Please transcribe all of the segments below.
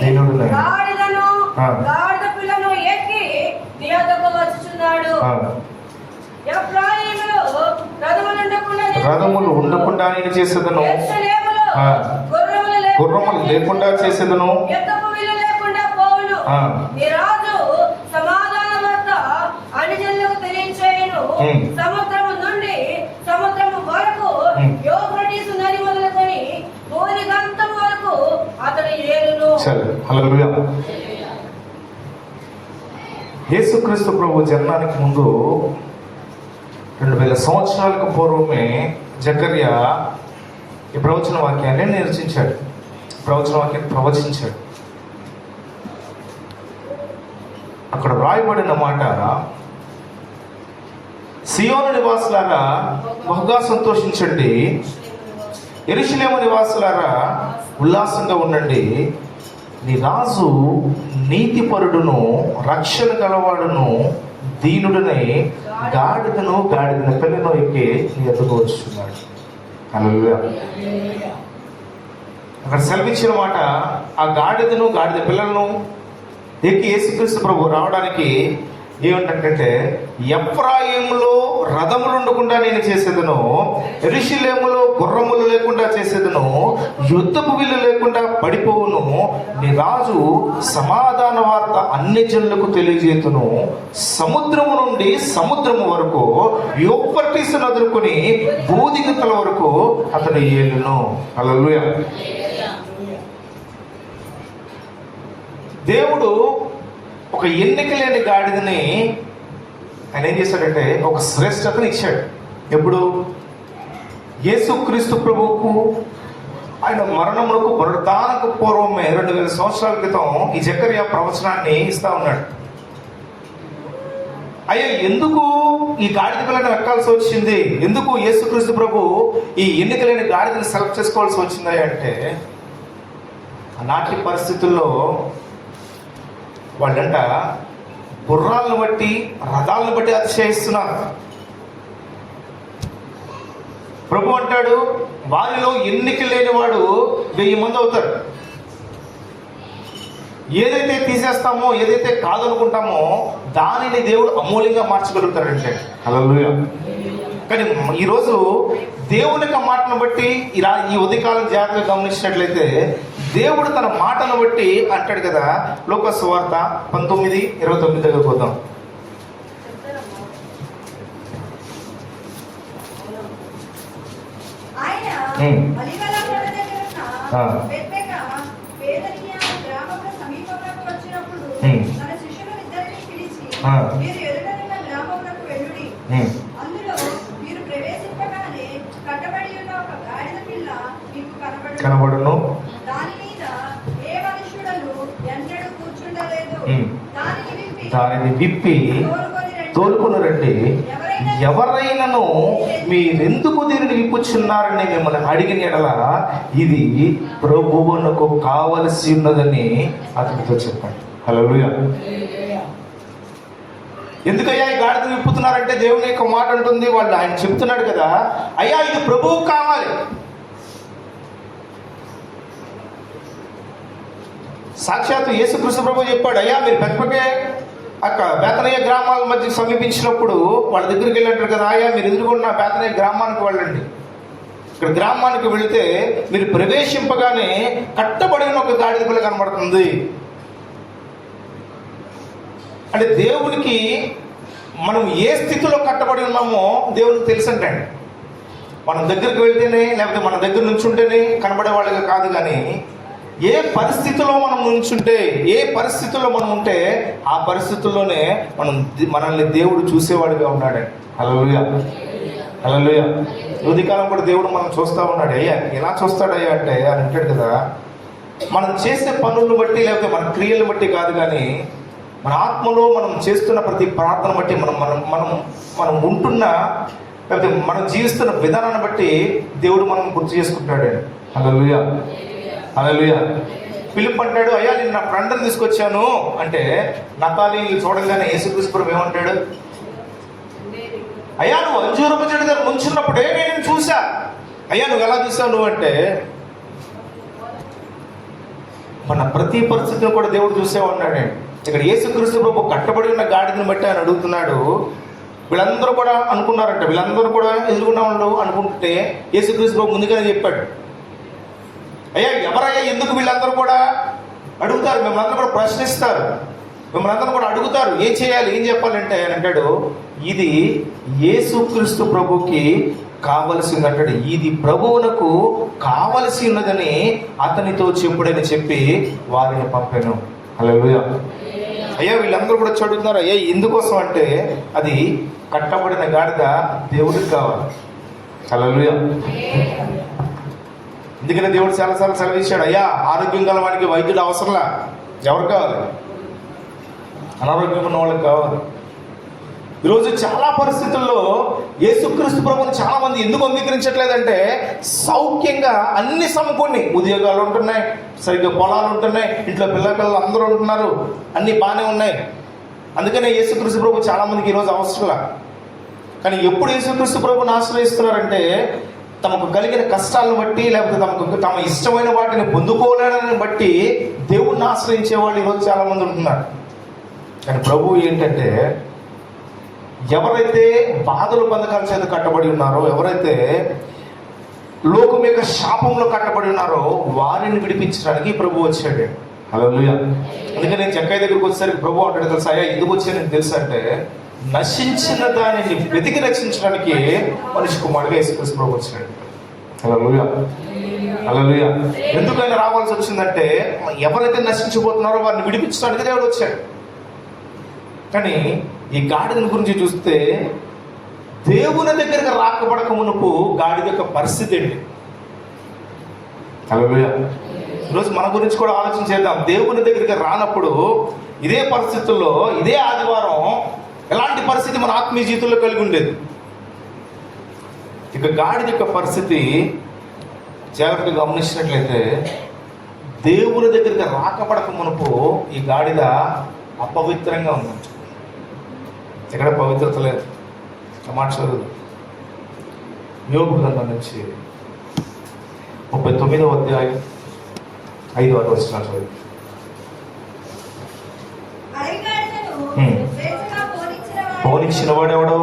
దీనుడునై గాడిద పిల్లను ఎక్కి నీ యొద్దకు వచ్చుచున్నాడు. ఎఫ్రాయిములో రథములు ఉండకుండా నేను చేసేదను, గుర్రములు లేకుండా చేసేదను. నీ రాజు సమాధాన వార్త అన్యజనులకు తెలియచేయును. సముద్రము నుండి సముద్రము వరకు, యూఫ్రటీసు నది మొదలుకొని భూదిగంతం వరకు అతడు ఏలును. హల్లెలూయా. యేసుక్రీస్తు ప్రభు జన్మానికి ముందు 2000 సంవత్సరాలకు పూర్వమే జకర్యా ఈ ప్రవచన వాక్యాన్ని నిర్వచించాడు, ప్రవచన వాక్యాన్ని ప్రవచించాడు. అక్కడ రాయబడిన మాట, సియోను నివాసులారా బహుగా సంతోషించండి, యెరూషలేము నివాసులారా ఉల్లాసంగా ఉండండి. నీ రాజు నీతిపరుడును రక్షణ గలవాడును దీనుడునై గాడిదను గాడిద పిల్లను ఎక్కి నీ ఎదుగు వచ్చున్నాడు. హల్లెలూయా. అక్కడ సెలవిచ్చిన మాట, ఆ గాడిదను గాడిద పిల్లలను ఎక్కి యేసుక్రీస్తు ప్రభు రావడానికి ఏమంటే, ఎఫ్రాయిములో రథములు ఉండకుండా నేను చేసేదను, యెరూషలేములో గుర్రములు లేకుండా చేసేదను, యుద్ధపు విల్లు లేకుండా పడిపోవును. నీ రాజు సమాధాన వార్త అన్ని జనులకు తెలియజేతును. సముద్రము నుండి సముద్రము వరకు, యూఫ్రటీసు నదులుకొని భూదిగంతల వరకు అతడు ఏలును. హల్లెలూయా. దేవుడు ఒక ఎన్నిక లేని గాడిదని ఆయన ఏం చేశాడంటే ఒక శ్రేష్టతను ఇచ్చాడు. ఎప్పుడు? యేసుక్రీస్తు ప్రభువుకు ఆయన మరణములకు పునరుద్ధానకు పూర్వమే 2000 సంవత్సరాల క్రితం ఈ జకర్యా ప్రవచనాన్ని ఇస్తా ఉన్నాడు. అయ్యా, ఎందుకు ఈ గాడిద పిల్లని ఎక్కాల్సి వచ్చింది, ఎందుకు యేసుక్రీస్తు ప్రభు ఈ ఎన్నిక లేని గాడిదని సెలెక్ట్ చేసుకోవాల్సి వచ్చింది అంటే, నాటి పరిస్థితుల్లో వాళ్ళంట గుర్రాలను బట్టి రథాలను బట్టి అతిశయిస్తున్నారు. ప్రభు అంటాడు, వారిలో ఎన్నిక లేనివాడు 1000 మంది అవుతారు. ఏదైతే తీసేస్తామో, ఏదైతే కాదనుకుంటామో దానిని దేవుడు అమూల్యంగా మార్చగలుగుతాడంటే. హల్లెలూయా. కానీ ఈరోజు దేవుని యొక్క మాటను బట్టి ఈ ఉదయకాలం జాగ్రత్తగా గమనించినట్లయితే, దేవుడు తన మాటను బట్టి అంటాడు కదా. లోక సువార్త 19:29 దగ్గర పోదాం. కనబడును, దానిని విప్పి తోలుకొని రండి. ఎవరైనాను మీరెందుకు దీనిని విప్పుచున్నారని మిమ్మల్ని అడిగిన ఎడల ఇది ప్రభువునకు కావలసి ఉన్నదని అతనితో చెప్పండి. హల్లెలూయా. ఎందుకయ్యా ఈ గాడిద విప్పుతున్నారంటే దేవుని యొక్క మాట ఉంటుంది. వాళ్ళు ఆయన చెప్తున్నాడు కదా, అయ్యా ఇది ప్రభువు కావాలి. సాక్షాత్తు యేసుక్రీస్తు ప్రభు చెప్పాడు, అయ్యా మీరు పెద్దపకే అక్కడ బేతనయ్య గ్రామాల మధ్య సమీపించినప్పుడు వాళ్ళ దగ్గరికి వెళ్ళంటారు కదా, అయ్యా మీరు ఎదురుకున్న బేతనయ్య గ్రామానికి వెళ్ళండి. ఇక్కడ గ్రామానికి వెళితే మీరు ప్రవేశింపగానే కట్టబడిన ఒక గాడిద పిల్ల కనబడుతుంది. అంటే దేవునికి మనం ఏ స్థితిలో కట్టబడి ఉన్నామో దేవునికి తెలుసంటండి. మనం దగ్గరికి వెళ్తేనే, లేకపోతే మన దగ్గర నుంచి ఉంటేనే కనబడే వాళ్ళగా కాదు, కానీ ఏ పరిస్థితిలో మనం నుంచుంటే, ఏ పరిస్థితుల్లో మనం ఉంటే ఆ పరిస్థితుల్లోనే మనల్ని దేవుడు చూసేవాడిగా ఉన్నాడండి. హల్లెలూయా. హల్లెలూయా. ఉదయకాలం కూడా దేవుడు మనం చూస్తూ ఉన్నాడు. అయ్యా ఎలా చూస్తాడయ్యా అంటే అని అంటాడు కదా, మనం చేసే పనులను బట్టి లేకపోతే మన క్రియలను బట్టి కాదు, కానీ మన ఆత్మలో మనం చేస్తున్న ప్రతి ప్రార్థన బట్టి మనం ఉంటున్న లేకపోతే మనం జీవిస్తున్న విధానాన్ని బట్టి దేవుడు మనం గుర్తు చేసుకుంటాడు. హల్లెలూయా. హల్లెలూయా. ఫిలిప్ అంటాడు, అయ్యా నేను నా ఫ్రెండ్ని తీసుకొచ్చాను అంటే, నతాలి చూడంగానే యేసుక్రీస్తు ప్రభువు ఏమంటాడు, అయ్యా నువ్వు అంజూరపు చెట్టు దగ్గర ముంచున్నప్పుడే నేను చూసా. అయ్యా నువ్వు ఎలా చూసావు నువ్వు అంటే, మన ప్రతి పరిస్థితిని కూడా దేవుడు చూసే ఉన్నాడు. ఇక్కడ యేసుక్రీస్తు ప్రభు కట్టబడి ఉన్న గాడిదని బట్టి ఆయన అడుగుతున్నాడు. వీళ్ళందరూ కూడా అనుకున్నారంట, వీళ్ళందరూ కూడా ఎదుర్కొన్న వాళ్ళు అనుకుంటే యేసుక్రీస్తు ప్రభు ముందుగానే చెప్పాడు, అయ్యా ఎవరయ్యా ఎందుకు వీళ్ళందరూ కూడా అడుగుతారు, మిమ్మల్ని అందరూ కూడా ప్రశ్నిస్తారు, మిమ్మల్ని అందరూ కూడా అడుగుతారు ఏం చేయాలి ఏం చెప్పాలంటే ఆయన అంటాడు, ఇది యేసుక్రీస్తు ప్రభుకి కావలసింది అంటాడు. ఇది ప్రభువునకు కావలసి ఉన్నదని అతనితో చెప్పుడని చెప్పి వారిని పంపాను. హల్లెలూయా. అయ్యా వీళ్ళందరూ కూడా చదువుతున్నారు, అయ్యా ఎందుకోసం అంటే అది కట్టబడిన గాడిద దేవుడికి కావాలి. హల్లెలూయా. అందుకనే దేవుడు చాలాసార్లు సెలవిచ్చాడు, అయ్యా ఆరోగ్యం గల వానికి వైద్యుడు అవసరంలా, ఎవరు కావాలి? అనారోగ్యం ఉన్న వాళ్ళకి కావాలి. ఈరోజు చాలా పరిస్థితుల్లో యేసుక్రీస్తు ప్రభువుని చాలా మంది ఎందుకు అంగీకరించట్లేదంటే, సౌఖ్యంగా అన్ని సమకూడిని, ఉద్యోగాలు ఉంటున్నాయి, సరిగ్గా పొలాలు ఉంటున్నాయి, ఇంట్లో పిల్లలు అందరూ ఉంటున్నారు, అన్ని బాగానే ఉన్నాయి. అందుకనే యేసుక్రీస్తు ప్రభు చాలా మందికి ఈరోజు అవసరంలా. కానీ ఎప్పుడు యేసుక్రీస్తు ప్రభువుని ఆశ్రయిస్తున్నారంటే, తమకు కలిగిన కష్టాలను బట్టి, లేకపోతే తమ ఇష్టమైన వాటిని పొందుకోలేదని బట్టి దేవుణ్ణి ఆశ్రయించే వాళ్ళు ఈరోజు చాలా మంది ఉంటున్నారు. కానీ ప్రభువు ఏంటంటే, ఎవరైతే బాధలు బంధకాల చేత కట్టబడి ఉన్నారో, ఎవరైతే లోకం యొక్క శాపంలో కట్టబడి ఉన్నారో వారిని విడిపించడానికి ప్రభు వచ్చాడు. హల్లెలూయా. అందుకని నేను చెక్కయ్య దగ్గరికి వచ్చేసరికి ప్రభు అంటాడు తెలుసా, అయ్యా ఎందుకు వచ్చానని తెలుసా అంటే, నశించిన దానిని వెతికి రక్షించడానికి మనిషి కుమారుడిగా యేసుక్రీస్తు ప్రభు వచ్చాడు. హల్లెలూయా. హల్లెలూయా. ఎందుకైనా రావాల్సి వచ్చిందంటే, ఎవరైతే నశించిపోతున్నారో వారిని విడిపించడానికి దేవుడు వచ్చాడు. కానీ ఈ గాడిద గురించి చూస్తే, దేవుని దగ్గరికి రాకబడక మునుపు గాడిద యొక్క పరిస్థితి ఏంటి? హల్లెలూయా. ఈరోజు మన గురించి కూడా ఆలోచన చేద్దాం. దేవుని దగ్గరికి రానప్పుడు ఇదే పరిస్థితుల్లో, ఇదే ఆదివారం ఎలాంటి పరిస్థితి మన ఆత్మీయ జీవితంలో కలిగి ఉండేది? ఇక గాడిద యొక్క పరిస్థితి జాగ్రత్తగా గమనించినట్లయితే, దేవుని దగ్గరికి రాకబడక మునుపు ఈ గాడిద అపవిత్రంగా ఉందంట. ఎక్కడ పవిత్రత లేదు. మాట చదువు, యోబు గ్రంథం నుంచి 39వ అధ్యాయం 5వ వచనం చదువు. పోనిచ్చిన వాడెవడో,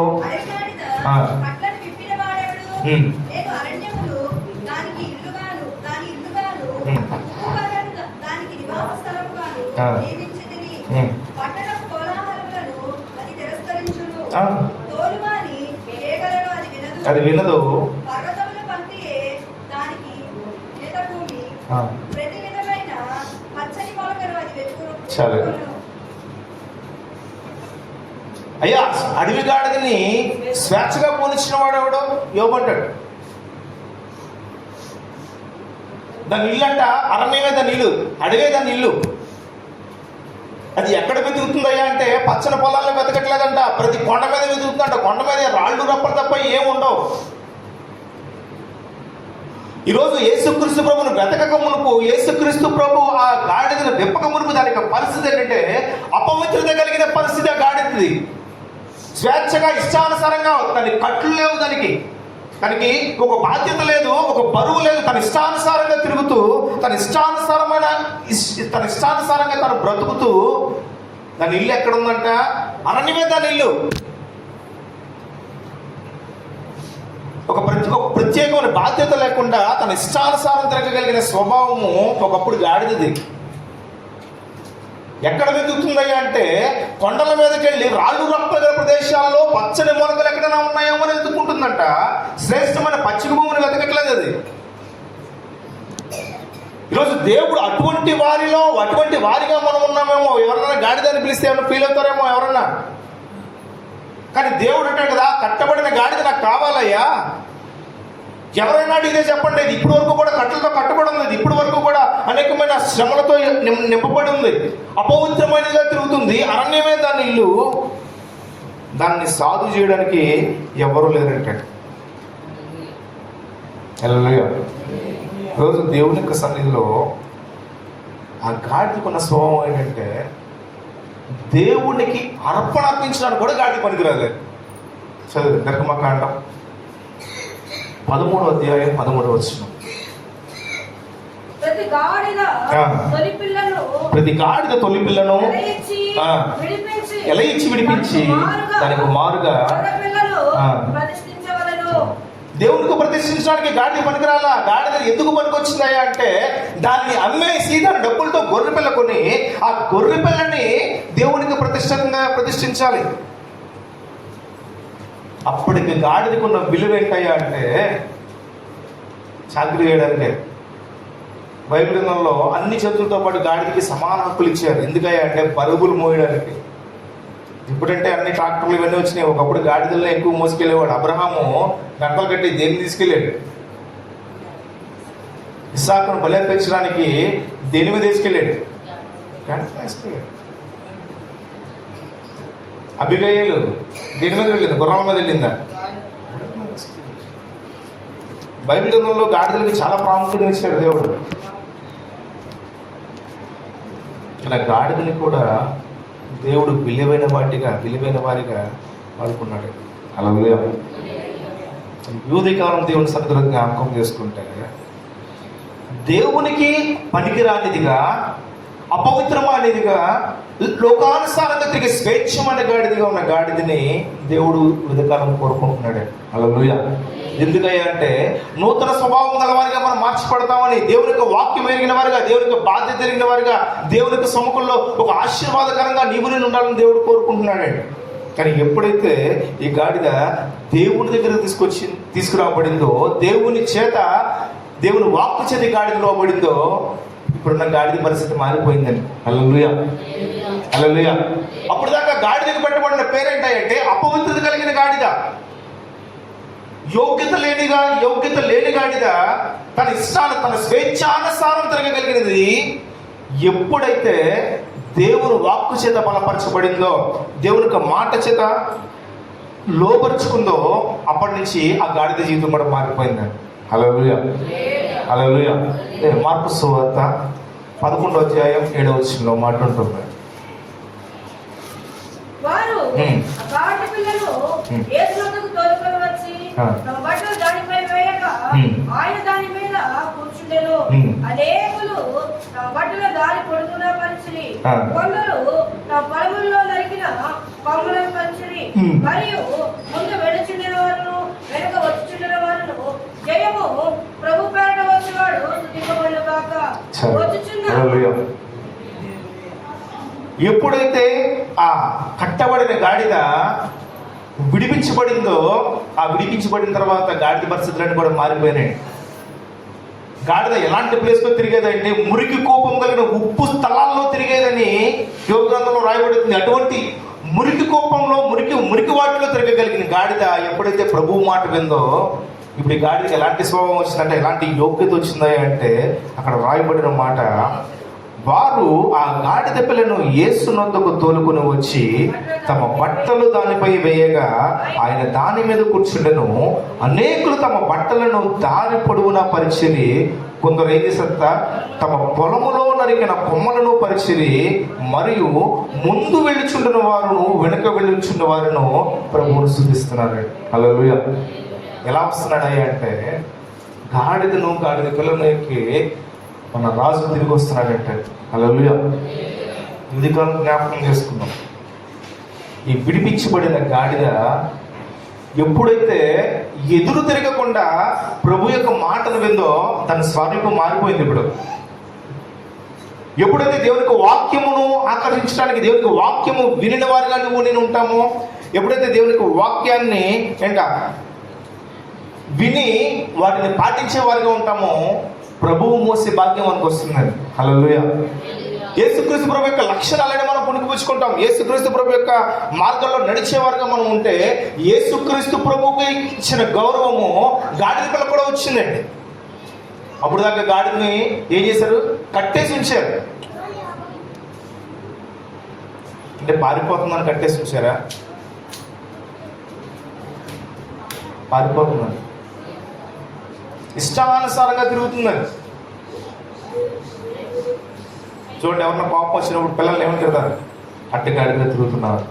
అది వినదు. సరే అయ్యా, అడవి గాడిదని స్వేచ్ఛగా పోనిచ్చిన వాడు ఎవడో యోబు అంటాడు. దాని ఇల్లు అంట, అరణ్యమే దాని ఇల్లు, అడవే దాని ఇల్లు. అది ఎక్కడ వెతుకుతుందయ్యా అంటే, పచ్చని పొలాల్లో వెతకట్లేదంట, ప్రతి కొండ మీద వెతుకుతుందంట. కొండ మీద రాళ్ళు రప్పలు తప్ప ఏముండవు. ఈరోజు యేసుక్రీస్తు ప్రభువును వెతకక మునుపు, యేసుక్రీస్తు ప్రభు ఆ గాడిదను విప్పక మునుపు దాని యొక్క పరిస్థితి ఏంటంటే, అపవిత్రత కలిగిన పరిస్థితి ఆ గాడిదది. స్వేచ్ఛగా ఇష్టానుసారంగా, దానికి కట్లు లేవు, దానికి ఒక బాధ్యత లేదు, ఒక బరువు లేదు. తన ఇష్టానుసారంగా తిరుగుతూ, తన ఇష్టానుసారంగా తను బ్రతుకుతూ, దాని ఇల్లు ఎక్కడ ఉందంట? అరణ్యమే దాని ఇల్లు. ఒక ప్రత్యేకమైన బాధ్యత లేకుండా తన ఇష్టానుసారం తిరగగలిగిన స్వభావము ఒకప్పుడు గాడిదది. ఎక్కడ వెతుకుతుందయ్యా అంటే, కొండల మీదకి వెళ్ళి రాళ్ళు రప్పగల ప్రదేశాల్లో పచ్చని మొలకలు ఎక్కడైనా ఉన్నాయేమో అని వెతుక్కుంటుందంట. శ్రేష్టమైన పచ్చిక భూమిని వెతకట్లేదు అది. ఈరోజు దేవుడు అటువంటి వారిగా మనం ఉన్నామేమో. ఎవరన్నా గాడిదని పిలిస్తే ఏమైనా ఫీల్ అవుతారేమో ఎవరన్నా. కానీ దేవుడు అంటాడు కదా, కట్టబడిన గాడిద నాకు కావాలయ్యా. ఎవరైనా అడిగితే చెప్పండి, ఇది ఇప్పటి వరకు కూడా కట్టలతో కట్టబడి ఉంది, ఇప్పటి వరకు కూడా అనేకమైన శ్రమలతో నింపబడి ఉంది, అపవిత్రమైనదిగా తిరుగుతుంది, అరణ్యమే దాని ఇల్లు. దాన్ని సాధు చేయడానికి ఎవరు లేరంటాడు. హల్లెలూయా. రోజు దేవుని యొక్క సన్నిధిలో ఆ గాడిదకున్న స్వభావం ఏంటంటే, దేవునికి అర్పణ అర్పించడానికి కూడా గాడిద పనికిరాలేదు. చదువు నిర్గమకాండం 13వ అధ్యాయం 13వ వచనం. ప్రతి గాడిద తొలి పిల్లను ఎలా ఇచ్చి విడిపించి దానికి మారుగా దేవునికి ప్రతిష్ఠించడానికి గాడిద పనికిరాలా. గాడిద ఎందుకు పనికొచ్చిందయ్యా అంటే దాన్ని అమ్మేసి దాని డబ్బులతో గొర్రె పిల్ల కొని ఆ గొర్రె పిల్లని దేవునికి ప్రతిష్ఠించాలి. అప్పటికి గాడిదకు ఉన్న విలువ ఏంటయ్యా అంటే చాకరీ చేయడానికే. బైబిల్ గ్రంథంలో అన్ని చేతులతో పాటు గాడిదకి సమాన హక్కులు ఇచ్చారు. ఎందుకయ్యా అంటే బరువులు మోయడానికి. ఇప్పుడంటే అన్ని ట్రాక్టర్లు ఇవన్నీ వచ్చినాయి. ఒకప్పుడు గాడిదల్లో ఎక్కువ మోసుకెళ్ళేవాడు. అబ్రహాము గంటలు కట్టి దేన్ని తీసుకెళ్ళాడు? ఇస్సాకును బలి అర్పించడానికి దేని మీద తీసుకెళ్ళాడు? అబిగయలు దేని మీద వెళ్ళింది? గుర్రాల మీద వెళ్ళిందా? బైబిల్ గ్రంథంలో గాడిదలకి చాలా ప్రాముఖ్యత ఇచ్చాడు దేవుడు. ఇలా గాడిదని కూడా దేవుడు విలువైన వారిగా వాడుకున్నాడు. అలా యూదకాలం దేవుని సన్నిధిలో జ్ఞాపకం చేసుకుంటే దేవునికి పనికిరానిదిగా, అపవిత్రమైనదిగా, లోకానుసారంగా తిరిగి స్వేచ్ఛమైన గాడిదిగా ఉన్న గాడిదని దేవుడు యూదకాలం కోరుకుంటున్నాడు. హల్లెలూయా. ఎందుకయ్యా అంటే నూతన స్వభావం గలవారిగా మనం మార్చిపడతామని, దేవునికి వాక్యం ఎరిగిన వారిగా, దేవునికి బాధ్యత ఎరిగిన వారిగా, దేవునికి సముఖంలో ఒక ఆశీర్వాదకరంగా నీవు నేను ఉండాలని దేవుడు కోరుకుంటున్నాడు. కానీ ఎప్పుడైతే ఈ గాడిద దేవుని దగ్గర తీసుకురాబడిందో, దేవుని వాక్కు చేత గాడిద లోబడిందో, ఇప్పుడున్న గాడిద పరిస్థితి మారిపోయిందండి. హల్లెలూయా, హల్లెలూయా. అప్పుడు దాకా గాడిదకు పెట్టబడిన పేరేంటంటే అపవిత్రత కలిగిన గాడిద, యోగ్యత లేని గాడిద, తన ఇష్టాన్ని తన స్వేచ్ఛానుసారం తిరగగలిగినది. ఎప్పుడైతే దేవుని వాక్కు చేత బలపరచబడిందో, దేవునికి మాట చేత లోపరుచుకుందో, అప్పటి నుంచి ఆ గాడిద జీవితం కూడా మారిపోయిందండి. హల్లెలూయా, హల్లెలూయా. మార్కు సువార్త 11వ అధ్యాయం 7వ వచనంలో మాట ఉంటుంది. వారు గాడిద పిల్లను యేసు వద్దకు తోలుకొని వచ్చి తమ బట్టలు దానిపై వేయగా ఆయన దాని మీద కూర్చుండెను. అనేకులు తమ బట్టల దారి పొడుగునా పరిచిరి, కొందరు తమ పొలముల్లో నరికిన కొమ్మలను పరిచిరి, మరియు ముందు వెళుచుండిన వారును వెనుక వచ్చుచుండిన వారును జయము ప్రభు పేరట వచ్చేవాడు స్తుతింపబడును గాక. వచ్చుచున్న ఎప్పుడైతే ఆ కట్టబడిన గాడిద విడిపించబడిందో, ఆ విడిపించబడిన తర్వాత గాడిద పరిస్థితులన్నీ కూడా మారిపోయినాయి. గాడిద ఎలాంటి ప్లేస్లో తిరిగేదంటే మురికి కోపం కలిగిన ఉప్పు స్థలాల్లో తిరిగేదని యోగ గ్రంథంలో రాయబడుతుంది. అటువంటి మురికి కోపంలో మురికి వాటిలో తిరగగలిగిన గాడిద ఎప్పుడైతే ప్రభువు మాట విందో, ఇప్పుడు ఈ గాడిదకి ఎలాంటి స్వభావం వచ్చిందంటే, ఎలాంటి యోగ్యత వచ్చిందా అంటే అక్కడ రాయబడిన మాట, వారు ఆ గాడిద పిల్లను యేసు నొద్దకు తోలుకొని వచ్చి తమ బట్టలు దానిపై వేయగా ఆయన దాని మీద కూర్చుండెను. అనేకులు తమ బట్టలను దారి పొడవునా పరిచిరి, కొందరు ఏం చేస్తారట, తమ పొలములో నరికిన కొమ్మలను పరిచిరి, మరియు ముందు వెళ్ళుచుండిన వారును వెనుక వెళ్ళుచుండిన వారును ప్రభువును స్తుతిస్తున్నారు. హల్లెలూయా. ఎలా వస్తున్నాడయ్యా అంటే గాడిద పిల్లను ఎక్కి మన రాజు తిరిగి వస్తున్నాడంటే. హల్లెలూయా. ఇది జ్ఞాపకం చేసుకున్నాం. ఈ విడిపించబడిన గాడిద ఎప్పుడైతే ఎదురు తిరగకుండా ప్రభు యొక్క మాటను విందో, తన స్వరూపం మారిపోయింది. ఎప్పుడైతే దేవునికి వాక్యమును ఆకర్షించడానికి, దేవునికి వాక్యము వినిన వారిగా నువ్వు నేను ఉంటామో, ఎప్పుడైతే దేవునికి వాక్యాన్ని విని వాటిని పాటించే వారిగా ఉంటామో, ప్రభువు మోసే భాగ్యం మనకు వస్తుందండి. హల్లెలూయా. యేసుక్రీస్తు ప్రభు యొక్క లక్షణాలని మనం పుణికిపుచ్చుకుంటాం. యేసుక్రీస్తు ప్రభు యొక్క మార్గంలో నడిచేవారుగా మనం ఉంటే, యేసుక్రీస్తు ప్రభువుకి ఇచ్చిన గౌరవము గాడిద పిల్ల కూడా వచ్చిందండి. అప్పుడు దాకా గాడిదని ఏం చేశారు? కట్టేసి ఉంచారు. అంటే పారిపోతుందని కట్టేసి ఉంచారా? పారిపోతుందని, ఇష్టానుసారంగా తిరుగుతుందని. చూడండి, ఎవరన్నా కోపం వచ్చినప్పుడు పిల్లల్ని ఏమని తిడతారు? అట్టగాడిగా తిరుగుతున్నారు.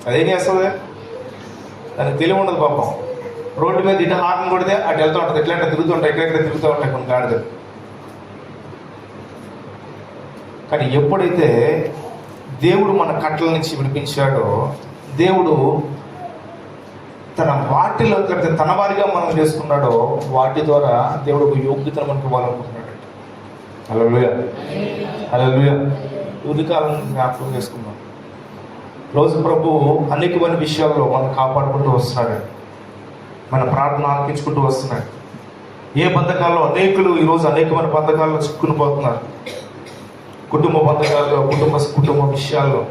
అదేం చేస్తుంది? దానికి తెలివి ఉండదు పాపం. రోడ్డు మీద ఇటు హార్న్ కొడితే అటు వెళ్తూ ఉంటుంది, ఎట్లా తిరుగుతూ ఉంటాయి, ఎక్కడెక్కడ తిరుగుతూ ఉంటాయి కొన్ని గాడిదలు. కానీ ఎప్పుడైతే దేవుడు మన కట్టల నుంచి విడిపించాడో, దేవుడు తన వాటిలో లేకపోతే తన వారిగా మనం చేసుకున్నాడో, వాటి ద్వారా దేవుడు ఒక యోగ్యతను మనకు ఇవ్వాలనుకుంటున్నాడు. హల్లెలూయా, హల్లెలూయా. ఉదయకాలం జ్ఞాపకం చేసుకున్నాం. రోజు ప్రభు అనేకమైన విషయాల్లో మనం కాపాడుకుంటూ వస్తున్నాడు, మన ప్రార్థన ఆలకించుకుంటూ వస్తున్నాడు. ఏ బంధకాల్లో అనేకులు ఈరోజు అనేకమైన బంధకాల్లో చిక్కుని పోతున్నారు. కుటుంబ బంధకాల్లో, కుటుంబ విషయాల్లో,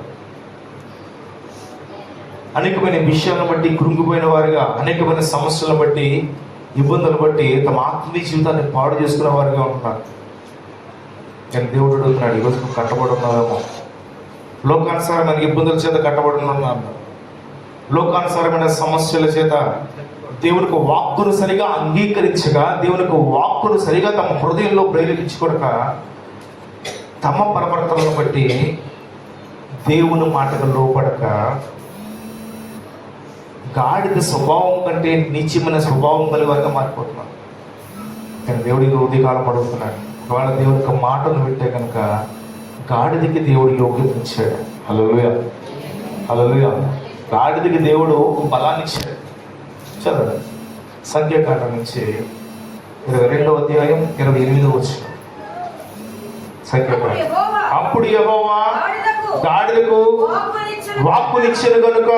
అనేకమైన విషయాలను బట్టి కృంగిపోయిన వారిగా, అనేకమైన సమస్యలను బట్టి, ఇబ్బందులు బట్టి తమ ఆత్మీయ జీవితాన్ని పాడు చేసుకునే వారిగా ఉంటున్నారు. కానీ దేవుడు అడుగుతున్నాడు, ఈరోజు నువ్వు కట్టబడి ఉన్నావేమో, లోకానుసారమైన ఇబ్బందుల చేత కట్టబడి ఉన్నాను, లోకానుసారమైన సమస్యల చేత దేవునికి వాక్కును సరిగా అంగీకరించగా, దేవునికి వాక్కును సరిగా తమ హృదయంలో ప్రేరేపించుకోక, తమ ప్రవర్తనను బట్టి దేవుని మాటకు లోపడక, గాడిద స్వభావం కంటే నీచమైన స్వభావం కలిగిన మారిపోతున్నాడు. కానీ దేవుడికి ఉదయకాలం అడుగుతున్నాడు, ఒకవేళ దేవుని యొక్క మాటను వింటే కనుక గాడిదకి దేవుడు యోగ్యత ఇచ్చాడు. హల్లెలూయా, హల్లెలూయా. గాడిదకి దేవుడు బలాన్ని ఇచ్చాడు. చదవండి సంఖ్యాకాండం నుంచి 22వ అధ్యాయం 28వ వచనం. సంఖ్యాకాండం. అప్పుడు యెహోవా గాడిదకు వాక్కునిచ్చెను గనుక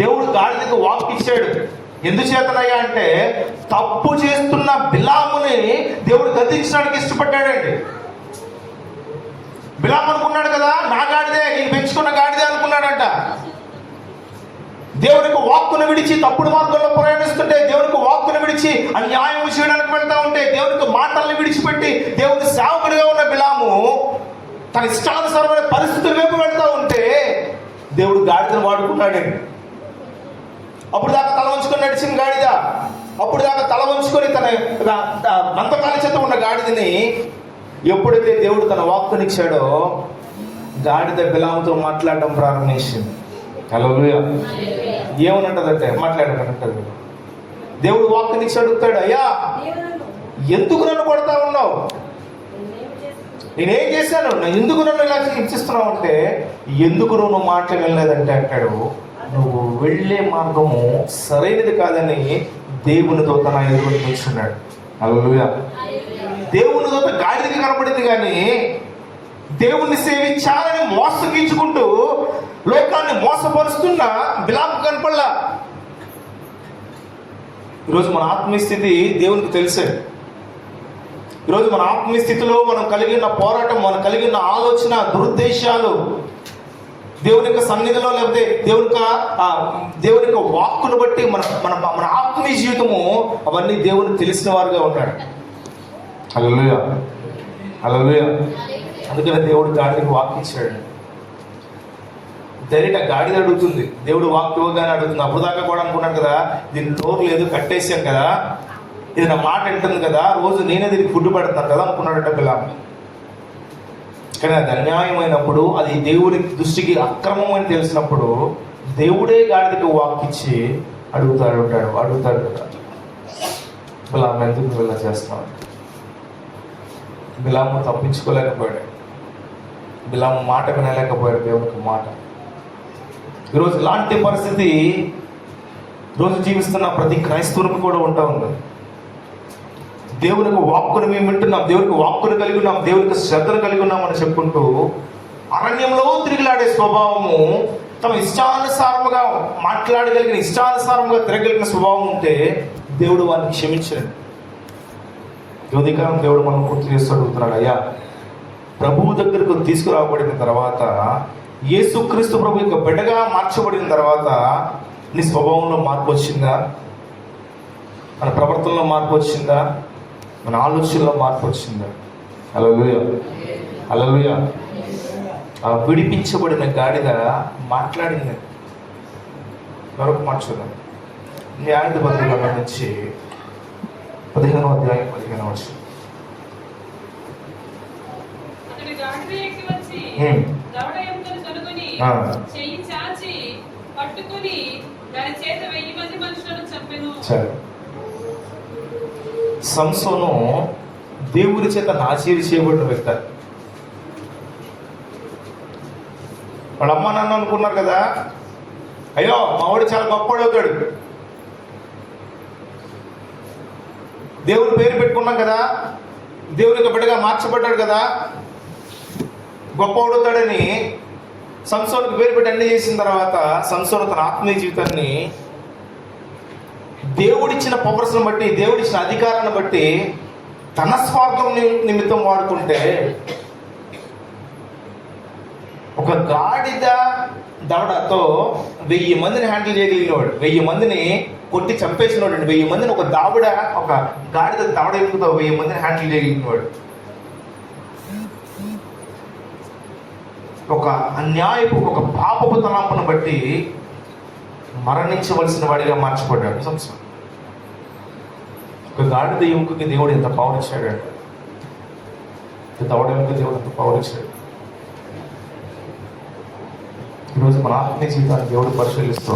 దేవుడు గాడిదకు వాక్ ఇచ్చాడు. ఎందుచేతనయ్యా అంటే, తప్పు చేస్తున్న బిలాముని దేవుడు గద్దించడానికి ఇష్టపడ్డాడండి. బిలాం అనుకున్నాడు కదా, నా గాడిదే, నేను పెంచుకున్న గాడిదే అనుకున్నాడంట. దేవునికి వాక్కును విడిచి తప్పుడు మార్గంలో ప్రయాణిస్తుంటే, దేవునికి వాక్కును విడిచి అన్యాయం చేయడానికి వెళ్తా ఉంటే, దేవునికి మాటల్ని విడిచిపెట్టి దేవుని సేవకుడిగా ఉన్న బిలాము తన ఇష్టానుసారమైన పరిస్థితుల వైపు వెళ్తా ఉంటే దేవుడు గాడిదను వాడుకున్నాడండి. అప్పుడు దాకా తల వంచుకొని నడిచిన గాడిద, అప్పుడు దాకా తల వంచుకొని తన బంధకాల చేత ఉన్న గాడిదని ఎప్పుడైతే దేవుడు తన వాక్కునిచ్చాడో, గాడిద బిలాముతో మాట్లాడడం ప్రారంభించింది. హల్లెలూయా. ఏమనంటదంటే, మాట్లాడమంటది. దేవుడు వాక్కునిచ్చి అడుగుతాడు, అయ్యా ఎందుకు నన్ను కొడతా ఉన్నావు, నేనేం చేశాను, ఎందుకు నన్ను ఇలా హింసిస్తున్నావు అంటే, ఎందుకు నువ్వు మాట్లాడలేదంటే అంటాడు, నువ్వు వెళ్ళే మార్గము సరైనది కాదని దేవుని దూత నా ఎదురు కూర్చున్నాడు. హల్లెలూయా. దేవుని దూత గాడిదకి కనపడింది, కానీ దేవుణ్ణి సేవించాలని మోసగించుకుంటూ లోకాన్ని మోసపరుస్తున్న బిలాము కనపడలా. ఈరోజు మన ఆత్మీయ స్థితి దేవునికి తెలిసే. ఈరోజు మన ఆత్మీయ స్థితిలో మనం కలిగిన పోరాటం, మనం కలిగిన ఆలోచన, దురుద్దేశాలు, దేవుని యొక్క సన్నిధిలో లేకపోతే దేవుని యొక్క వాక్కును బట్టి మన మన మన ఆత్మీయ జీవితము అవన్నీ దేవునికి తెలిసిన వారుగా ఉన్నాడు. హల్లెలూయా, హల్లెలూయా. అందుకనే దేవుడు గాడిదకి వాక్ ఇచ్చాడు. డైరెక్ట్ ఆ గాడిద అడుగుతుంది, దేవుడు వాక్ ఇవ్వగానే అడుగుతుంది. అప్పుడు దాకా కూడా అనుకున్నాను కదా, దీని నోరు లేదు, కట్టేసాను కదా, ఇది నా మాట వింటుంది కదా, రోజు నేనే దీనికి ఫుడ్ పెడతాను కదా అనుకున్నాడట బిలాము. కానీ అది అన్యాయమైనప్పుడు, అది దేవుని దృష్టికి అక్రమం అని తెలిసినప్పుడు దేవుడే గాడిదకి వాక్ ఇచ్చి అడుగుతాడు కదా, బిలాము ఎందుకు ఇలా చేస్తున్నాడు. బిలాము తప్పించుకోలేకపోయాడు, బిలాము మాట వినలేకపోయాడు దేవునికి మాట. ఈరోజు ఇలాంటి పరిస్థితి రోజు జీవిస్తున్న ప్రతి క్రైస్తవునికి కూడా ఉంటా ఉంది. దేవునికి వాక్కును మేము వింటున్నాం, దేవునికి వాక్కును కలిగి ఉన్నాం, దేవునికి శ్రద్ధను కలిగి ఉన్నామని చెప్పుకుంటూ అరణ్యంలో తిరిగిలాడే స్వభావము, తమ ఇష్టానుసారముగా మాట్లాడగలిగిన, ఇష్టానుసారముగా తిరగలిగిన స్వభావం ఉంటే దేవుడు వారిని క్షమించండి. యోధికారం దేవుడు మనం గుర్తు చేస్తూ అడుగుతున్నాడు, అయ్యా ప్రభువు దగ్గరకు తీసుకురాబడిన తర్వాత, యేసుక్రీస్తు ప్రభు యొక్క బిడ్డగా మార్చబడిన తర్వాత నీ స్వభావంలో మార్పు వచ్చిందా, మన ప్రవర్తనలో మార్పు వచ్చిందా, మన ఆలోచనలో మార్పు వచ్చిందా? హల్లెలూయా, హల్లెలూయా. ఆ విడిపించబడిన గాడిద మాట్లాడింది. మరొక మాట చూద్దాం. న్యాయాధిపతుల గ్రంథం నుంచి 15వ అధ్యాయం 15వ వచనం. అతడు గాడిద ఎక్కి వచ్చి దవడ ఎముకను కనుగొని చెయ్యి చాచి పట్టుకొని దాని చేత 1000 మంది మనుషులను చంపెను. సరే, సంసోను దేవుడి చేత నాశీరు చేయబడిన వ్యక్తి. వాళ్ళ అమ్మ నాన్న అనుకున్నారు కదా, అయ్యో మావాడు చాలా గొప్పవాడు అవుతాడు, దేవుని పేరు పెట్టుకున్నాం కదా, దేవునికి బిడ్డగా మార్చబడ్డాడు కదా, గొప్పవాడు అవుతాడని సంసోనుకు పేరు పెట్టి అన్ని చేసిన తర్వాత సంసోను తన ఆత్మీయ జీవితాన్ని దేవుడిచ్చిన పవర్స్ని బట్టి, దేవుడిచ్చిన అధికారాన్ని బట్టి తన స్వార్థం నిమిత్తం వాడుకుంటే, ఒక గాడిద దవడతో 1000 మందిని హ్యాండిల్ చేయగలిగినవాడు, 1000 మందిని కొట్టి చంపేసినవాడు అండి. 1000 మందిని ఒక గాడిద దవడ ఎముకతో 1000 మందిని హ్యాండిల్ చేయగలిగినవాడు. ఒక అన్యాయపు, ఒక పాపపు తలంపును బట్టి మరణించవలసిన వాడిగా మార్చబడ్డాడు సంసోను. ఒక గాడిద ఎముకకి దేవుడు ఎంత పవర్ ఇచ్చాడంటే, దవడ ఎముక దేవుడు ఎంత పవర్ ఇచ్చాడు. ఈరోజు మన ఆత్మీయ జీవితాన్ని దేవుడు పరిశీలిస్తూ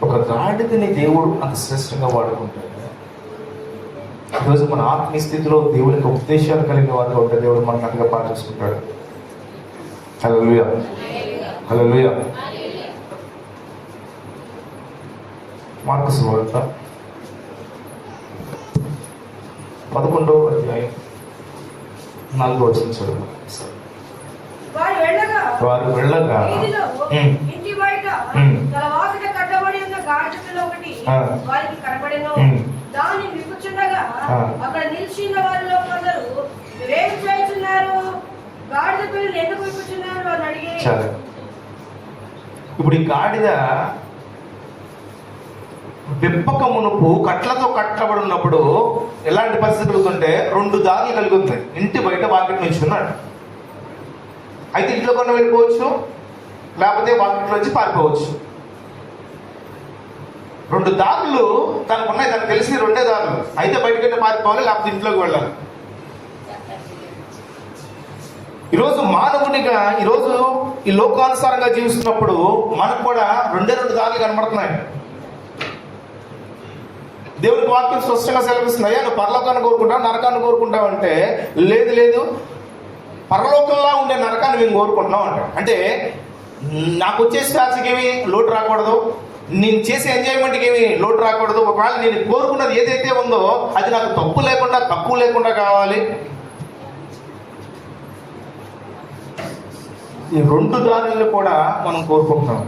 ఒక గాడిదని దేవుడు అంత శ్రేష్టంగా వాడుకుంటాడు. ఈరోజు మన ఆత్మీయ స్థితిలో దేవుని యొక్క ఉద్దేశాలు కలిగిన వారిగా ఉంటే దేవుడు మనకు అంతగా బాగా చూసుకుంటాడు. హల్లెలూయా, హల్లెలూయా. మార్కు సువార్త 11వ అధ్యాయం 4వ వచనం చదువు. వారు వెళ్ళగా ఇంటి బయట తలవాసుగా కట్టబడి ఉన్న గాడిద పిల్ల ఒకటి వారికి కనబడెను. దాన్ని విప్పుచుండగా అక్కడ నిలిచిన వారిలో కొందరు మీరేమి చేస్తున్నారు, గాడిద పిల్లని ఎందుకు విప్పుచున్నారు అని అడిగి. ఇప్పుడు ఈ గాడిద విప్పక మునుపు కట్లతో కట్టబడి ఉన్నప్పుడు ఎలాంటి పరిస్థితి కలుగుతుంటే 2 దారులు కలిగి ఉంది. ఇంటి బయట వాకిట్ నుంచి ఉన్నాడు. అయితే ఇంట్లో కొన్న వెళ్ళిపోవచ్చు, లేకపోతే వాకిట్లో వచ్చి పారిపోవచ్చు. 2 దారులు తనకు ఉన్నాయి, తనకు తెలిసి 2 దారులు. అయితే బయటకెళ్ళి పారిపోవాలి, లేకపోతే ఇంట్లోకి వెళ్ళాలి. ఈరోజు మానవునిగా, ఈరోజు ఈ లోకానుసారంగా జీవిస్తున్నప్పుడు మనకు కూడా 2 దారులు కనబడుతున్నాయి. దేవునికి వాక్యం స్పష్టంగా సెలవిస్తుంది, అయ్యా నువ్వు పరలోకాన్ని కోరుకుంటావు, నరకాన్ని కోరుకుంటావు అంటే, లేదు లేదు పరలోకంలో ఉండే నరకాన్ని మేము కోరుకుంటున్నాం అంటాం. అంటే నాకు వచ్చే స్టార్స్కి ఏమి లోటు రాకూడదు, నేను చేసే ఎంజాయ్మెంట్కి ఏమి లోటు రాకూడదు. ఒకవేళ నేను కోరుకున్నది ఏదైతే ఉందో అది నాకు తప్పు లేకుండా, తక్కువ లేకుండా కావాలి. ఈ 2 దారులను కూడా మనం కోరుకుంటున్నాం.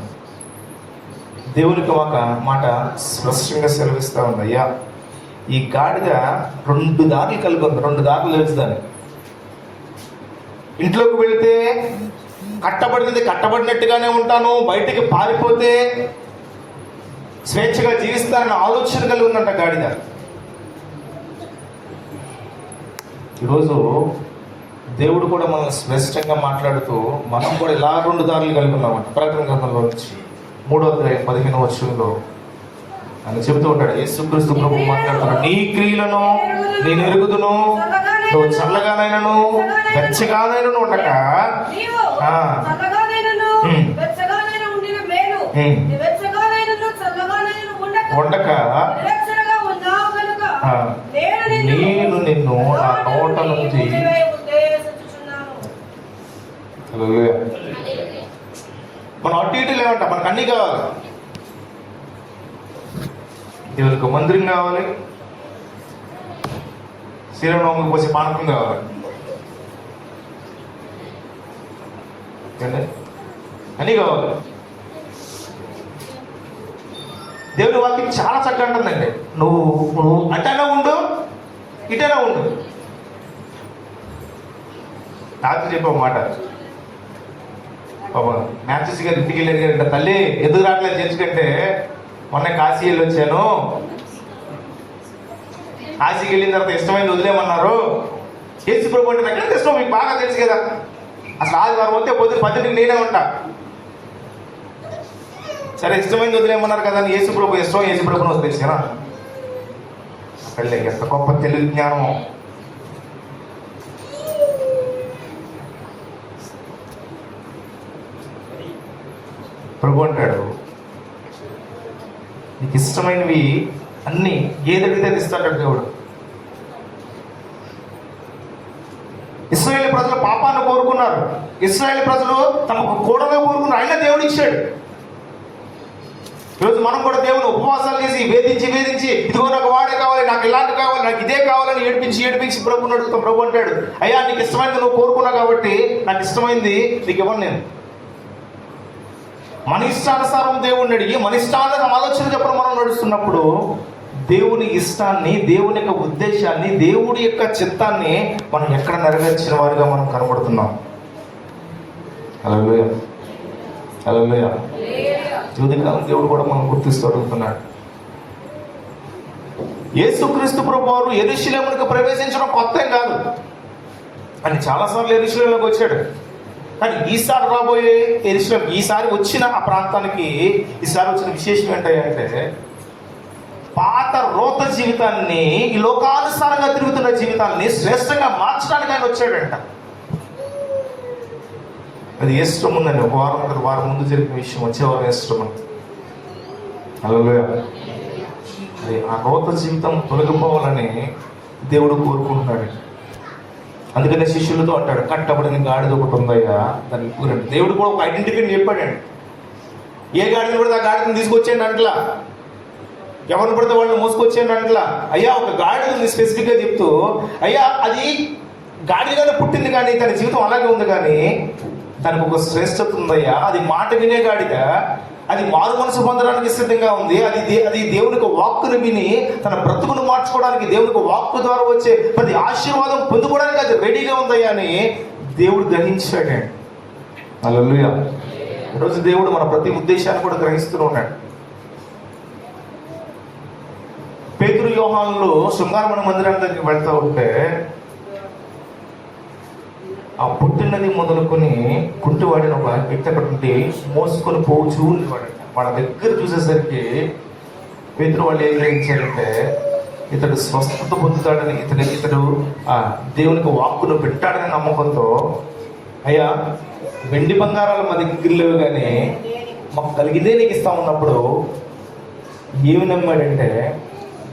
దేవునికి ఒక మాట స్పష్టంగా సెలవిస్తా ఉంది, అయ్యా ఈ గాడిద 2 దారులు కలిగి ఉంది, 2 దారులు తెలుసుదాన్ని. ఇంట్లోకి వెళితే కట్టబడినది కట్టబడినట్టుగానే ఉంటాను, బయటికి పారిపోతే స్వేచ్ఛగా జీవిస్తానన్న ఆలోచన కలిగి ఉందంట గాడిద. ఈరోజు దేవుడు కూడా మనం స్పష్టంగా మాట్లాడుతూ మనం కూడా ఇలా 2 దారులు కలిగి ఉన్నామంట. ప్రకటన గ్రంథంలో నుంచి 3వ అధ్యాయం 15వ వచనంలో ఆయన చెబుతూ ఉంటాడు, యేసుక్రీస్తు ప్రభువు మాట్లాడుతున్నాడు, నీ క్రియలను నేను ఎరుగుదును, నువ్వు చల్లగానైనను వెచ్చగానైనను ఉండక ఉండక నేను నిన్ను నా నోట నుంచి. మనం అటు ఇటు లేవంట, మనకు అన్నీ కావాలి. దేవునికి మందిరం కావాలి, శ్రీరామనవమికి పోసే పానకం కావాలి, అన్నీ కావాలి. దేవుని వాక్యం చాలా చక్కగా ఉంటుందండి. నువ్వు అటైనా ఉండు, ఇటైనా ఉండు. రాత్రి చెప్పే మాట, బాబా మ్యాథ్స్ గారు ఇంటికి వెళ్ళారు కదంటే, తల్లి ఎందుకు రావట్లేదు చర్చికంటే, మొన్న కాశీ వెళ్ళి వచ్చాను, కాశీకి వెళ్ళిన తర్వాత ఇష్టమైంది వదిలేమన్నారు. యేసు ప్రభు అంటే నాకు ఎంత ఇష్టం మీకు బాగా తెలుసు కదా, అసలు ఆదివారం వస్తే పొద్దున 10కి నేనే ఉంటా. సరే ఇష్టమైంది వదిలేమన్నారు కదా అని యేసుప్రభు ఇష్టం, యేసుప్రభుని వదిలేసానా? అక్కడ ఎంత గొప్ప తెలుగు జ్ఞానం. ప్రభు అంటాడు, నీకు ఇష్టమైనవి అన్నీ ఏదడిగితే ఇస్తాడు దేవుడు. ఇశ్రాయేలు ప్రజలు పాపాన్ని కోరుకున్నారు, ఇశ్రాయేలు ప్రజలు తమకు కూడగా కోరుకున్నారు, అయినా దేవుడు ఇచ్చాడు. ఈరోజు మనం కూడా దేవుని ఉపవాసాలు చేసి వేధించి ఇదిగో నాకు వాడే కావాలి, నాకు ఇలాంటి కావాలి, నాకు ఇదే కావాలని ఏడిపించి ప్రభుని అడుగుతాం. ప్రభు అంటాడు, అయ్యా నీకు ఇష్టమైనది నువ్వు కోరుకున్నావు కాబట్టి నాకు ఇష్టమైంది నీకు ఇవ్వను నేను. మన ఇష్టానుసారం దేవుడిని అడిగి మన ఇష్టాన్ని ఆలోచన చెప్పడం మనం నడుస్తున్నప్పుడు దేవుని ఇష్టాన్ని, దేవుని యొక్క ఉద్దేశాన్ని, దేవుడి యొక్క చిత్తాన్ని మనం ఎక్కడ నెరవేర్చిన వారిగా మనం కనబడుతున్నాం. హల్లెలూయా, హల్లెలూయా. ఉదయకాలం దేవుడు కూడా మనం గుర్తిస్తూ అడుగుతున్నాడు. యేసుక్రీస్తు ప్రభువు వారు యెరూషలేమునకు ప్రవేశించడం కొత్త ఏం కాదు. అని చాలాసార్లు యెరూషలేములోకి వచ్చాడు. కానీ ఈసారి రాబోయే యెరూషలేం, ఈసారి వచ్చిన ఆ ప్రాంతానికి ఈసారి వచ్చిన విశేషం ఏంటంటే పాత రోత జీవితాన్ని, ఈ లోకానుసారంగా తిరుగుతున్న జీవితాన్ని శ్రేష్టంగా మార్చడానికి ఆయన వచ్చాడంట. అది ఇష్టం ఉందండి. ఒక వారం ముందు జరిగిన విషయం, వచ్చేవారం ఇష్టం ఉంది. హల్లెలూయా. అది ఆ రోత జీవితం తొలగిపోవాలని దేవుడు కోరుకుంటున్నాడు. అందుకనే శిష్యులతో అంటాడు, కట్టబడిన గాడిద ఒకటి ఉందయ్యా దాన్ని ఊరండి. దేవుడు కూడా ఒక ఐడెంటిఫికేషన్ చెప్పాడండి. ఏ గాడిని పడితే ఆ గాడిదని తీసుకొచ్చేయండి అంటలా, ఎవరిని పడితే వాళ్ళని మోసుకొచ్చేయండి అంటలా. అయ్యా ఒక గాడిదని స్పెసిఫిక్గా చెప్తూ, అయ్యా అది గాడిదగానే పుట్టింది కానీ తన జీవితం అలాగే ఉంది, కానీ తనకు ఒక శ్రేష్టత ఉందయ్యా. అది మాట వినే గాడిద, అది మారు మనసు పొందడానికి సిద్ధంగా ఉంది. అది దేవునికి వాక్కును విని తన బ్రతుకును మార్చుకోవడానికి, దేవునికి వాక్కు ద్వారా వచ్చే ప్రతి ఆశీర్వాదం పొందుకోవడానికి అది రెడీగా ఉందయ్యా అని దేవుడు గ్రహించాడు. హల్లెలూయా. ఈరోజు దేవుడు మన ప్రతి ఉద్దేశాన్ని కూడా గ్రహిస్తూ ఉన్నాడు. పేతురు యోహానులు శృంగారమణి మందిరానికి దగ్గరికి వెళ్తూ ఉంటే ఆ పుట్టినది మొదలుకొని కుంటివాడిని ఒక వ్యక్తి అక్కడ ఉండి మోసుకొని పోవచ్చు ఉండేవాడు. వాళ్ళ దగ్గర చూసేసరికి పేతురు వాళ్ళు ఏం గ్రహించారంటే ఇతడు స్వస్థత పొందుతాడని, ఇతడు ఆ దేవునికి వాక్కును పెట్టాడని నమ్మకంతో, అయ్యా వెండి బంగారాలు మా దగ్గర లేవు కానీ మాకు కలిగితే నీకు ఇస్తా ఉన్నప్పుడు ఏమి నమ్మాడంటే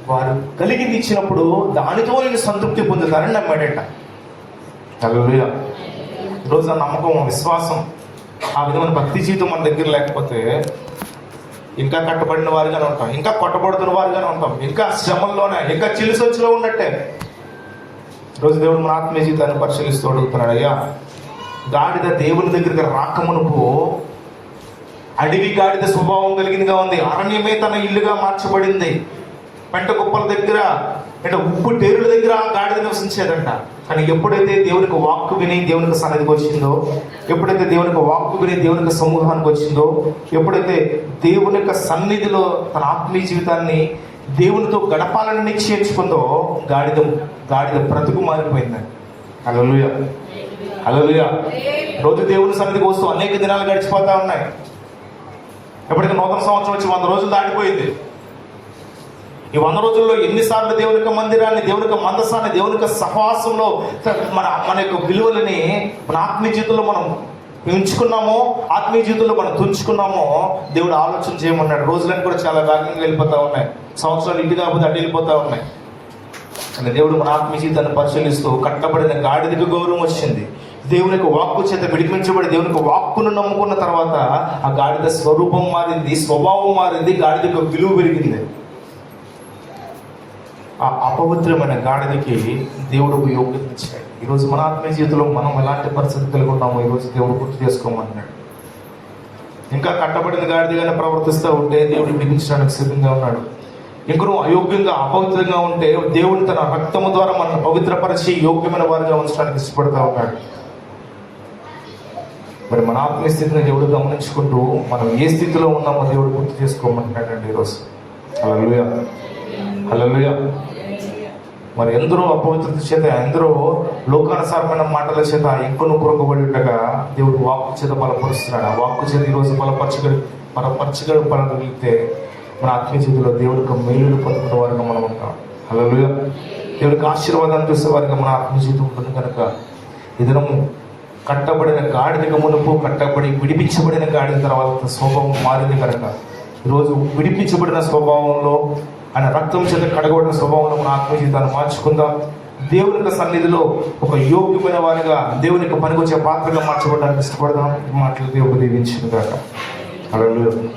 వారు కలిగింది ఇచ్చినప్పుడు దానితో నేను సంతృప్తి పొందుతానని నమ్మాడట. హల్లెలూయా. ఈరోజు ఆ నమ్మకం, విశ్వాసం, ఆ విధమైన భక్తి జీవితం మన దగ్గర లేకపోతే ఇంకా కట్టబడిన వారిగానే ఉంటాం, ఇంకా కొట్టబడుతున్న వారిగానే ఉంటాం, ఇంకా శ్రమంలోనే, ఇంకా చిలుసొచ్చులో ఉన్నట్టే. ఈరోజు దేవుడు మన ఆత్మీయ జీవితాన్ని పరిశీలిస్తూ అడుగుతున్నాడు, అయ్యా గాడిద దేవుని దగ్గరికి రాకమునుపు అడవి గాడిద స్వభావం కలిగినగా ఉంది, అరణ్యమే తన ఇల్లుగా మార్చబడింది. పెంట కుప్పల దగ్గర, అంటే ఉప్పు టేరుల దగ్గర ఆ గాడిద నివసించేదంట. కానీ ఎప్పుడైతే దేవునికి వాక్కు విని దేవునికి సన్నిధికి వచ్చిందో, ఎప్పుడైతే దేవునికి వాక్కు విని దేవునికి సమూహానికి వచ్చిందో, ఎప్పుడైతే దేవుని యొక్క సన్నిధిలో తన ఆత్మీయ జీవితాన్ని దేవునితో గడపాలని నిశ్చయించుకుందో గాడిద బ్రతుకు మారిపోయిందండి. హల్లెలూయా, హల్లెలూయా. రోజు దేవుని సన్నిధికి వస్తూ అనేక దినాలు గడిచిపోతా ఉన్నాయి. ఎప్పటికీ నూతన సంవత్సరం వచ్చి 100 రోజులు దాటిపోయింది. ఈ 100 రోజుల్లో ఎన్నిసార్లు దేవుని యొక్క మందిరాన్ని, దేవుని యొక్క మందసాన్ని, దేవుని యొక్క సహవాసంలో మన యొక్క విలువలని మన ఆత్మీయ జీవితంలో మనం పెంచుకున్నామో, ఆత్మీయ జీవితంలో మనం తుంచుకున్నామో దేవుడు ఆలోచన చేయమన్నాడు. రోజులన్నీ కూడా చాలా వేగంగా వెళ్ళిపోతూ ఉన్నాయి, సంవత్సరాలు ఇంటి కాకపోతే అడ్డు వెళ్ళిపోతూ ఉన్నాయి. కానీ దేవుడు మన ఆత్మీయ జీవితాన్ని పరిశీలిస్తూ కట్టబడిన గాడిదకు గౌరవం వచ్చింది. దేవుని యొక్క వాక్కు చేత విడిపించబడి దేవుని యొక్క వాక్కును నమ్ముకున్న తర్వాత ఆ గాడిద స్వరూపం మారింది, స్వభావం మారింది, గాడిద యొక్క విలువ పెరిగింది. ఆ అపవిత్రమైన గాడిదకి దేవుడు ఒక యోగ్యత ఇచ్చాడు. ఈరోజు మన ఆత్మీయ జీవితంలో మనం ఎలాంటి పరిస్థితి కలిగి ఉన్నామో ఈరోజు దేవుడు గుర్తు చేసుకోమన్నాడు. ఇంకా కట్టబడిన గాడిదగానే ప్రవర్తిస్తూ ఉంటే దేవుడు విడిపించడానికి సిద్ధంగా ఉన్నాడు. ఇంక నువ్వు అయోగ్యంగా, అపవిత్రంగా ఉంటే దేవుడు తన రక్తము ద్వారా మనల్ని పవిత్రపరిచి యోగ్యమైన వారిగా ఉంచడానికి ఇష్టపడతా ఉన్నాడు. మరి మన ఆత్మీయ స్థితిని దేవుడు గమనించుకుంటూ మనం ఏ స్థితిలో ఉన్నామో దేవుడు గుర్తు చేసుకోమంటున్నాడండి ఈరోజు. హల్లెలూయా, హల్లెలూయా. మరి ఎందరో అపవిత్రత చేత, ఎందరో లోకానుసారమైన మాటల చేత ఎక్కువ కురకబడి ఉండగా దేవుడు వాక్కు చేత బలపరుస్తున్నాడు. ఆ వాక్కు చేత ఈరోజు బలపరచగలిగితే మన ఆత్మీయ జీవితంలో దేవుడికి మేలులు పొందుకున్న వారిగా మనం ఉంటాం. హల్లెలూయా. దేవుడికి ఆశీర్వాదాన్ని చూసే వారిగా మన ఆత్మీయ జీవితం ఉంటుంది. కనుక ఈ దినము కట్టబడిన గాడిదకు మునుపు కట్టబడి విడిపించబడిన గాడిన తర్వాత స్వభావం మారింది. కనుక ఈరోజు విడిపించబడిన స్వభావంలో, ఆయన రక్తం చేత కడగబడిన స్వభావంలో మన ఆత్మీయ జీవితాన్ని మార్చుకుందాం. దేవుని యొక్క సన్నిధిలో ఒక యోగ్యమైన వారిగా, దేవుని యొక్క పనికొచ్చే పాత్రగా మార్చబడడానికి ఇష్టపడదాం. ఈ మాటలు దేవుడు దీవించిన కాక. హల్లెలూయా.